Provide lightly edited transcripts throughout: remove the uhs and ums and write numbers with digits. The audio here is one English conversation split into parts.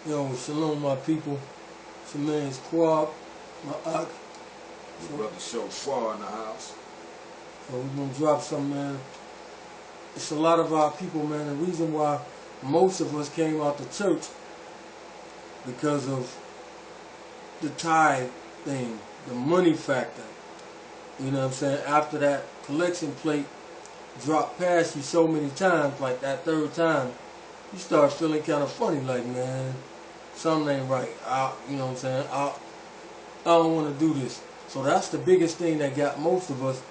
Yo, shalom, my people. It's your man's Quab, my Ak. Your brother Shofar in the house. So we're gonna drop something, man. It's a lot of our people, man. The reason why most of us came out to church because of the tithe thing, the money factor. You know what I'm saying? After that collection plate dropped past you so many times, like that third time, you start feeling kind of funny, like, man, something ain't right. You know what I'm saying? I don't want to do this. So that's the biggest thing that got most of us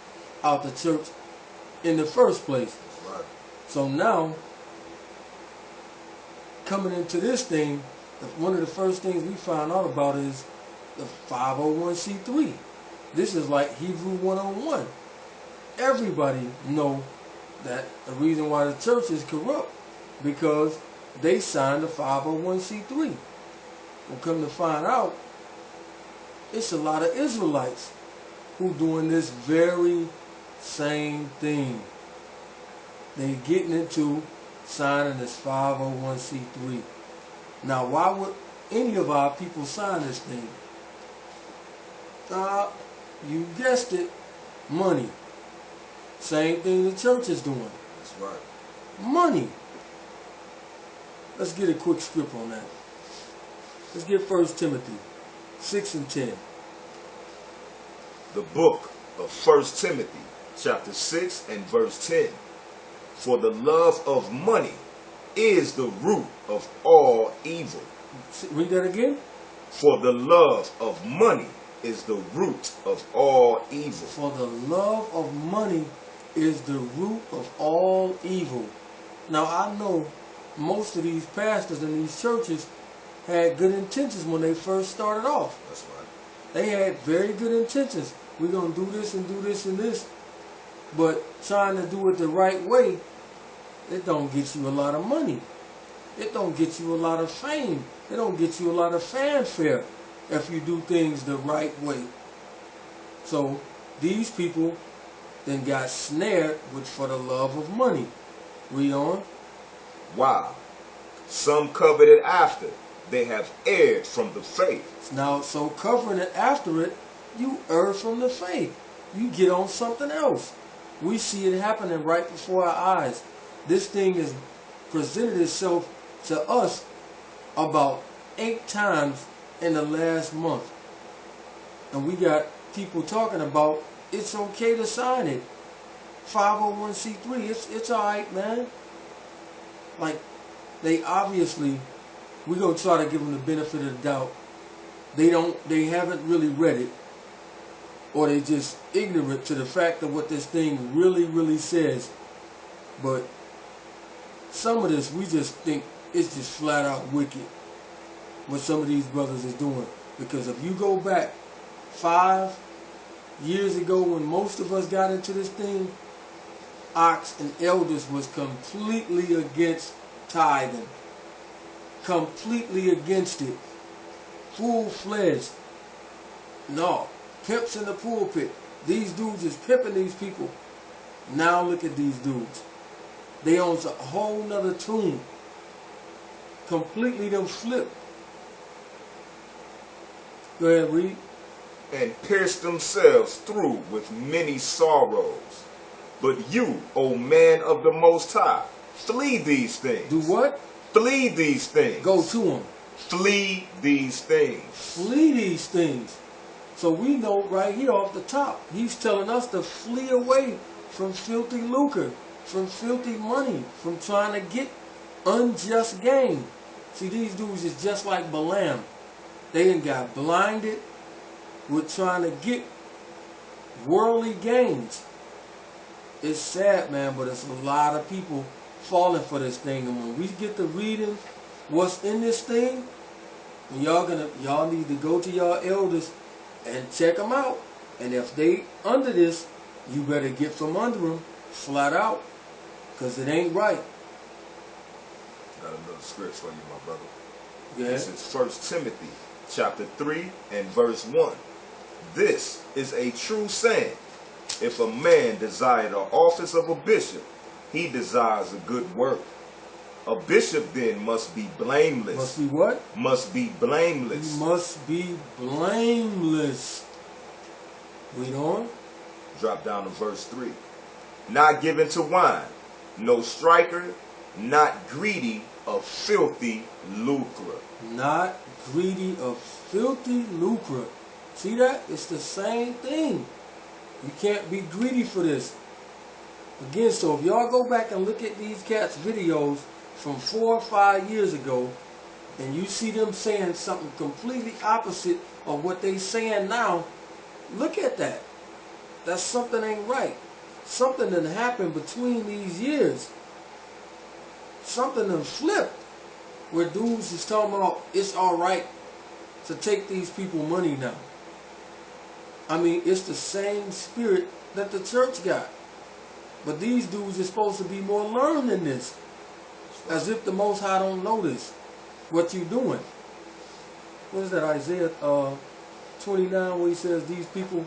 out the church in the first place. Right. So now, coming into this thing, one of the first things we find out about is the 501c3. This is like Hebrew 101. Everybody know that the reason why the church is corrupt because they signed the 501c3. Well, come to find out, it's a lot of Israelites who doing this very same thing. They getting into signing this 501c3. Now, why would any of our people sign this thing? You guessed it, money. Same thing the church is doing. That's right. Money. Let's get a quick script on that. Let's get 1 Timothy 6 and 10. The book of 1 Timothy, chapter 6 and verse 10. For the love of money is the root of all evil. Read that again. For the love of money is the root of all evil. For the love of money is the root of all evil. Now, I know most of these pastors in these churches had good intentions when they first started off. That's right. They had very good intentions. We're going to do this and do this and this. But trying to do it the right way, it don't get you a lot of money. It don't get you a lot of fame. It don't get you a lot of fanfare if you do things the right way. So these people then got snared with for the love of money. Read on. Wow. Some coveted after they have erred from the faith. Now, so covering it after it, you err from the faith. You get on something else. We see it happening right before our eyes. This thing has presented itself to us about 8 times in the last month. And we got people talking about it's okay to sign it. 501c3, it's alright, man. Like, they obviously, we're going to try to give them the benefit of the doubt. They haven't really read it, or they just ignorant to the fact of what this thing really, really says. But some of this, we just think it's just flat out wicked what some of these brothers is doing. Because if you go back 5 years ago when most of us got into this thing, Ox and Elders was completely against tithing. Completely against it. Full-fledged. No. Pimps in the pulpit. These dudes is pimping these people. Now look at these dudes. They on a whole nother tune. Completely them flipped. Go ahead, read. And pierced themselves through with many sorrows. But you, O man of the Most High, flee these things. Do what? Flee these things. Go to them. Flee these things. Flee these things. So we know right here off the top, he's telling us to flee away from filthy lucre, from filthy money, from trying to get unjust gain. See, these dudes is just like Balaam. They done got blinded with trying to get worldly gains. It's sad, man, but it's a lot of people falling for this thing. And when we get to reading what's in this thing, y'all need to go to y'all elders and check them out. And if they under this, you better get from under them flat out, because it ain't right. Got another script for you, my brother. Yeah. This is 1 Timothy chapter 3 and verse 1. This is a true saying. If a man desire the office of a bishop, he desires a good work. A bishop then must be blameless. Must be what? Must be blameless. He must be blameless. Read on. Drop down to verse 3. Not given to wine, no striker, not greedy of filthy lucre. Not greedy of filthy lucre. See that? It's the same thing. You can't be greedy for this. Again, so if y'all go back and look at these cats' videos from 4 or 5 years ago, and you see them saying something completely opposite of what they saying now, look at that. That something ain't right. Something done happened between these years. Something done flipped. Where dudes is talking about it's alright to take these people money now. I mean, it's the same spirit that the church got. But these dudes are supposed to be more learned than this. As if the Most High don't know this. What you doing? What is that, Isaiah 29, where he says these people...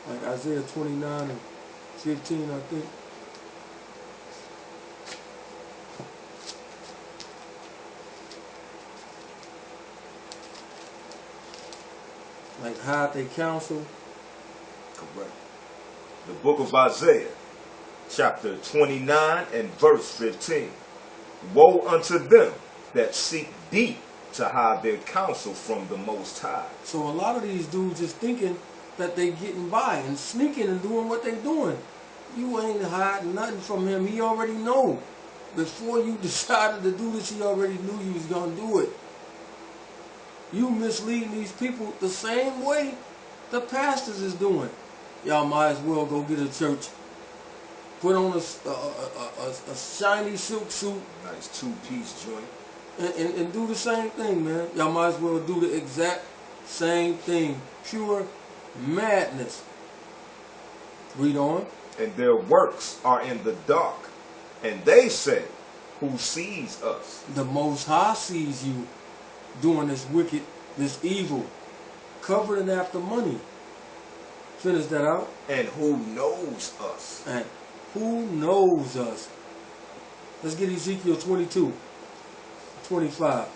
Like Isaiah 29 and 15, I think. Like hide they counsel. Correct. The book of Isaiah, chapter 29 and verse 15. Woe unto them that seek deep to hide their counsel from the Most High. So a lot of these dudes just thinking that they getting by and sneaking and doing what they doing. You ain't hiding nothing from him. He already know. Before you decided to do this, he already knew you was going to do it. You misleading these people the same way the pastors is doing. Y'all might as well go get a church. Put on a shiny silk suit. Nice two-piece joint. And do the same thing, man. Y'all might as well do the exact same thing. Pure madness. Read on. And their works are in the dark. And they say, who sees us? The Most High sees you doing this wicked, this evil, covering after money. Finish that out. And who knows us? And who knows us? Let's get Ezekiel 22, 25.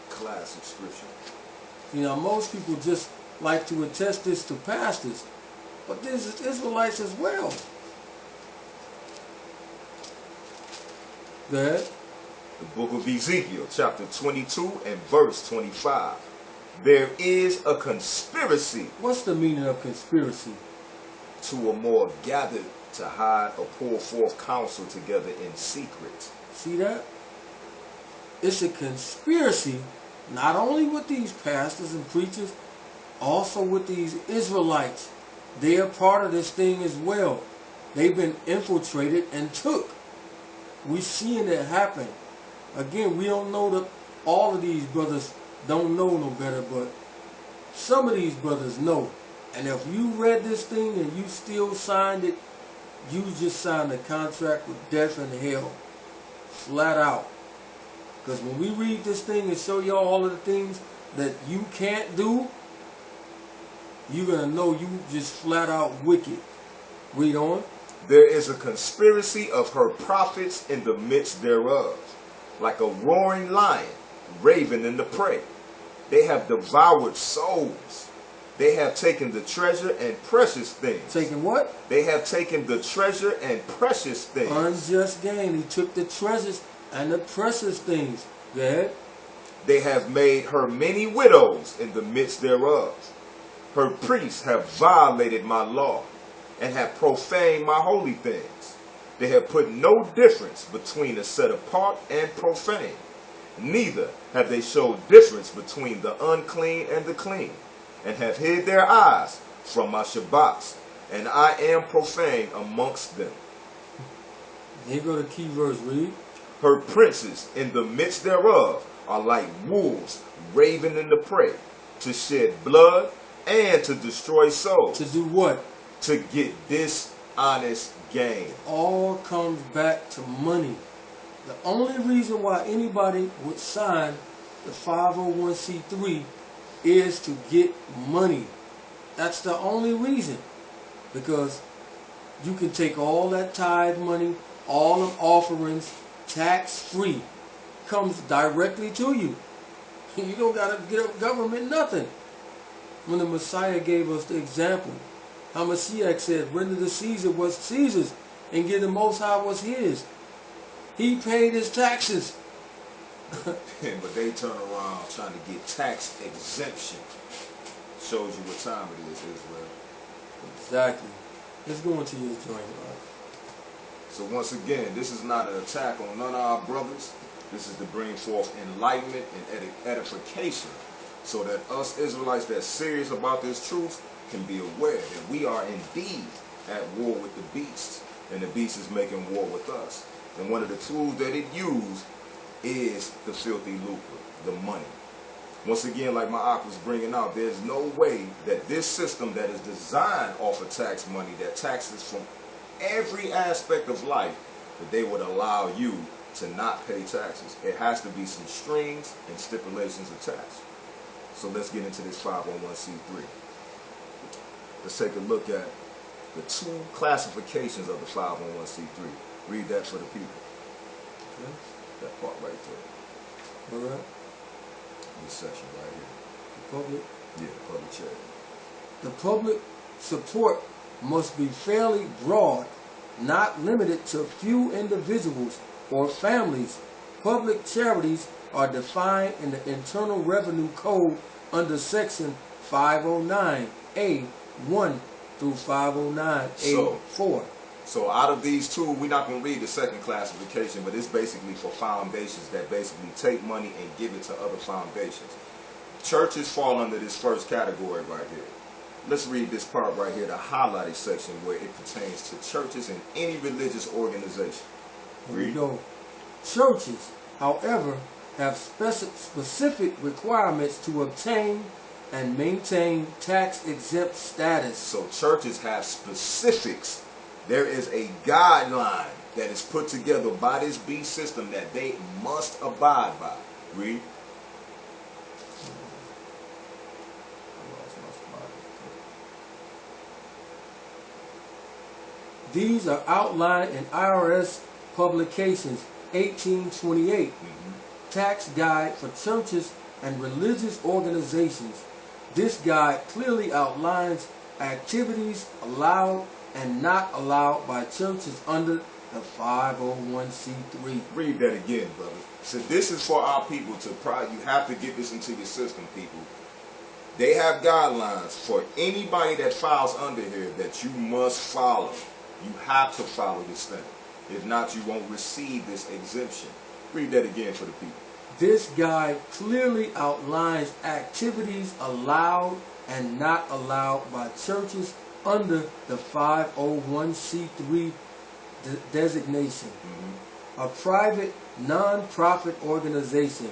Classic scripture. You know, most people just like to attest this to pastors, but this is Israelites as well. Go ahead. The book of Ezekiel, chapter 22 and verse 25. There is a conspiracy. What's the meaning of conspiracy? To a more gathered to hide or pour forth counsel together in secret. See that? It's a conspiracy, not only with these pastors and preachers, also with these Israelites. They are part of this thing as well. They've been infiltrated and took. We're seeing it happen. Again, we don't know that all of these brothers don't know no better, but some of these brothers know. And if you read this thing and you still signed it, you just signed a contract with death and hell. Flat out. Because when we read this thing and show y'all all of the things that you can't do, you're going to know you just flat out wicked. Read on. There is a conspiracy of her prophets in the midst thereof, like a roaring lion, raving in the prey. They have devoured souls. They have taken the treasure and precious things. Taken what? They have taken the treasure and precious things. Unjust gain. He took the treasures and the precious things. Go ahead. They have made her many widows in the midst thereof. Her priests have violated my law and have profaned my holy things. They have put no difference between the set apart and profane. Neither have they showed difference between the unclean and the clean, and have hid their eyes from my Shabbats, and I am profane amongst them. Here go the key verse, read. Her princes in the midst thereof are like wolves raving in the prey, to shed blood and to destroy souls. To do what? To get dishonest gain. All comes back to money. The only reason why anybody would sign the 501c3 is to get money. That's the only reason. because you can take all that tithe money, all them offerings, tax free, comes directly to you. You don't gotta get a government nothing. When the Messiah gave us the example, Hamashiach said, render to Caesar what's Caesar's and give the Most High what's his. He paid his taxes. But they turn around trying to get tax exemption. Shows you what time it is, Israel. Exactly. Let's go into your joint, right? So once again, this is not an attack on none of our brothers. This is to bring forth enlightenment and edification, so that us Israelites that's serious about this truth can be aware that we are indeed at war with the beast, and the beast is making war with us. And one of the tools that it used is the filthy lucre, the money. Once again, like my op was bringing out, there's no way that this system that is designed off of tax money, that taxes from every aspect of life, that they would allow you to not pay taxes. It has to be some strings and stipulations attached. So let's get into this 501c3. Let's take a look at the two classifications of the 501c3. Read that for the people. Okay. That part right there. All right. This section right here. The public. Yeah, the public charity. The public support must be fairly broad, not limited to few individuals or families. Public charities are defined in the Internal Revenue Code under Section 509A 1 through 509A 4. So out of these two, we're not going to read the second classification, but it's basically for foundations that basically take money and give it to other foundations. Churches fall under this first category right here. Let's read this part right here, the highlighted section where it pertains to churches and any religious organization. Here we go. Churches, however, have specific requirements to obtain and maintain tax-exempt status. So churches have specifics. There is a guideline that is put together by this beast system that they must abide by. Read. These are outlined in IRS Publications 1828, Tax Guide for Churches and Religious Organizations. This guide clearly outlines activities allowed and not allowed by churches under the 501c3. Read that again, brother. So this is for our people to you have to get this into your system, people. They have guidelines for anybody that files under here that you must follow. You have to follow this thing. If not, you won't receive this exemption. Read that again for the people. This guide clearly outlines activities allowed and not allowed by churches under the 501c3 designation. A private non-profit organization,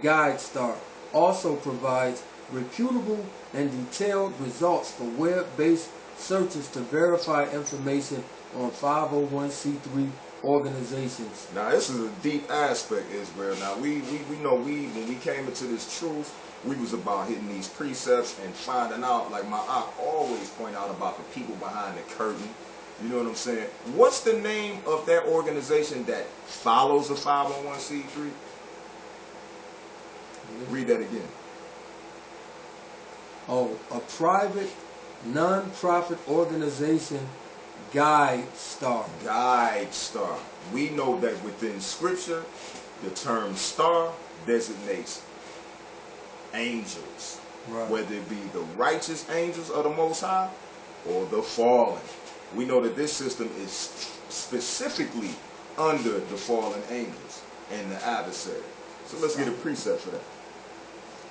GuideStar, also provides reputable and detailed results for web-based searches to verify information on 501c3 organizations. Now this is a deep aspect, Israel. Now we know when we came into this truth, we was about hitting these precepts and finding out, like my aunt always point out, about the people behind the curtain. You know what I'm saying? What's the name of that organization that follows the 501c3? Read that again. Oh, a private non-profit organization, GuideStar. GuideStar. We know that within Scripture, the term star designates angels, Right. whether it be the righteous angels of the Most High or the fallen. We know that this system is specifically under the fallen angels and the adversary. So let's get a precept for that.